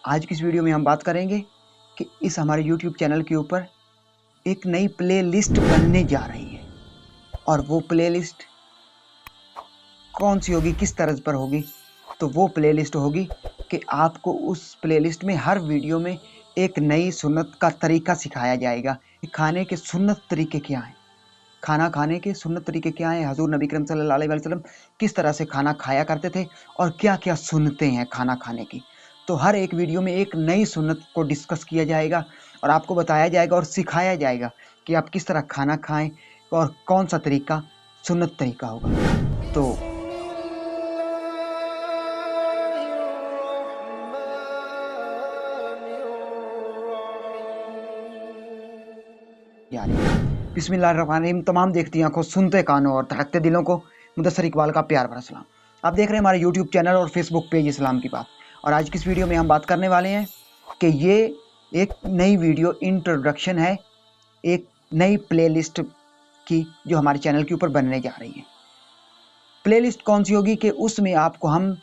आज की इस वीडियो में हम बात करेंगे कि इस हमारे YouTube चैनल के ऊपर एक नई प्ले लिस्ट बनने जा रही है और वो प्ले लिस्ट कौन सी होगी, किस तर्ज पर होगी। तो वो प्ले लिस्ट होगी कि आपको उस प्ले लिस्ट में हर वीडियो में एक नई सुन्नत का तरीका सिखाया जाएगा कि खाने के सुन्नत तरीके क्या हैं, खाना खाने के सुन्नत तरीके क्या हैं, हजूर नबी करम सल्लल्लाहु अलैहि वसल्लम किस तरह से खाना खाया करते थे और क्या क्या सुन्नतें हैं खाना खाने की। तो हर एक वीडियो में एक नई सुन्नत को डिस्कस किया जाएगा और आपको बताया जाएगा और सिखाया जाएगा कि आप किस तरह खाना खाएं और कौन सा तरीका सुन्नत तरीका होगा। तो बिस्मिल्लाहिर्रहमानिर्रहीम। तमाम देखती आंखों, सुनते कानों और धड़कते दिलों को मुदस्सर इकबाल का प्यार भरा सलाम। आप देख रहे हैं हमारे यूट्यूब चैनल और फेसबुक पेज इस्लाम की बात। और आज की इस वीडियो में हम बात करने वाले हैं कि ये एक नई वीडियो इंट्रोडक्शन है एक नई प्लेलिस्ट की जो हमारे चैनल के ऊपर बनने जा रही है। प्लेलिस्ट कौन सी होगी कि उसमें आपको हम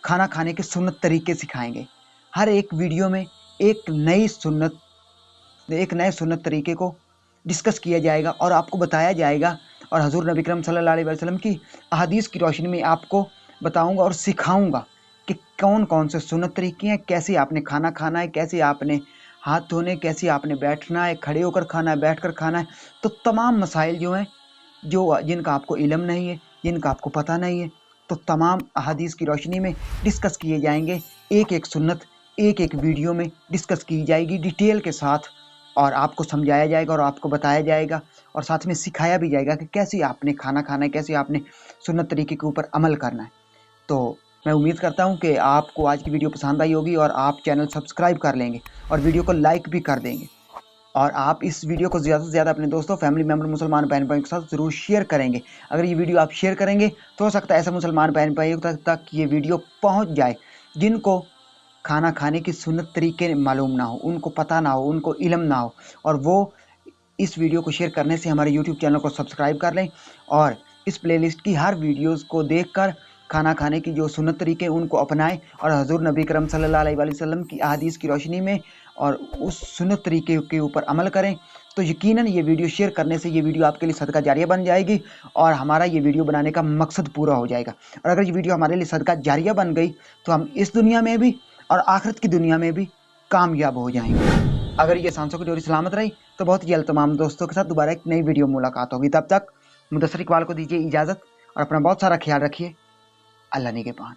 खाना खाने के सुन्नत तरीके सिखाएंगे। हर एक वीडियो में एक नए सुन्नत तरीके को डिस्कस किया जाएगा और आपको बताया जाएगा और हजूर नबी करम सल्लल्लाहु अलैहि वसल्लम की अहादीस की रोशनी में आपको बताऊंगा और सिखाऊंगा कि कौन कौन से सुन्नत तरीके हैं, कैसे आपने खाना खाना है, कैसे आपने हाथ धोने, कैसे आपने बैठना है, खड़े होकर खाना है, बैठकर खाना है। तो तमाम मसाइल जो हैं जिनका आपको इल्म नहीं है, जिनका आपको पता नहीं है, तो तमाम अहादीस की रोशनी में डिस्कस किए जाएंगे। एक एक सुन्नत एक एक वीडियो में डिस्कस की जाएगी डिटेल के साथ और आपको समझाया जाएगा और आपको बताया जाएगा और साथ में सिखाया भी जाएगा कि कैसे आपने खाना खाना है, कैसे आपने सुन्नत तरीके के ऊपर अमल करना है। तो मैं उम्मीद करता हूं कि आपको आज की वीडियो पसंद आई होगी और आप चैनल सब्सक्राइब कर लेंगे और वीडियो को लाइक भी कर देंगे और आप इस वीडियो को ज़्यादा से ज़्यादा अपने दोस्तों, फैमिली मेम्बर, मुसलमान बहन भाइयों के साथ ज़रूर शेयर करेंगे। अगर ये वीडियो आप शेयर करेंगे तो हो सकता है ऐसा मुसलमान बहन भाइयों तक ये वीडियो पहुँच जाए जिनको खाना खाने की सुन्नत तरीके मालूम ना हो, उनको पता ना हो, उनको इल्म ना हो, और वो इस वीडियो को शेयर करने से हमारे यूट्यूब चैनल को सब्सक्राइब कर लें और इस प्लेलिस्ट की हर वीडियोस को देखकर खाना खाने की जो सुन्नत तरीके उनको अपनाएं और हजूर नबी करम सल्लल्लाहु अलैहि वसल्लम की अहादीस की रोशनी में और उस सुन्नत तरीके के ऊपर अमल करें। तो यकीनन ये वीडियो शेयर करने से ये वीडियो आपके लिए सदका जारिया बन जाएगी और हमारा ये वीडियो बनाने का मकसद पूरा हो जाएगा। और अगर ये वीडियो हमारे लिए सदका जारिया बन गई तो हम इस दुनिया में भी और आखिरत की दुनिया में भी कामयाब हो जाएंगे। अगर ये सांसों की डोरी सलामत रही तो बहुत जल्द तमाम दोस्तों के साथ दोबारा एक नई वीडियो मुलाकात होगी। तब तक मुदस्सर इकबाल को दीजिए इजाज़त और अपना बहुत सारा ख्याल रखिए। अल्लाह निगहबान।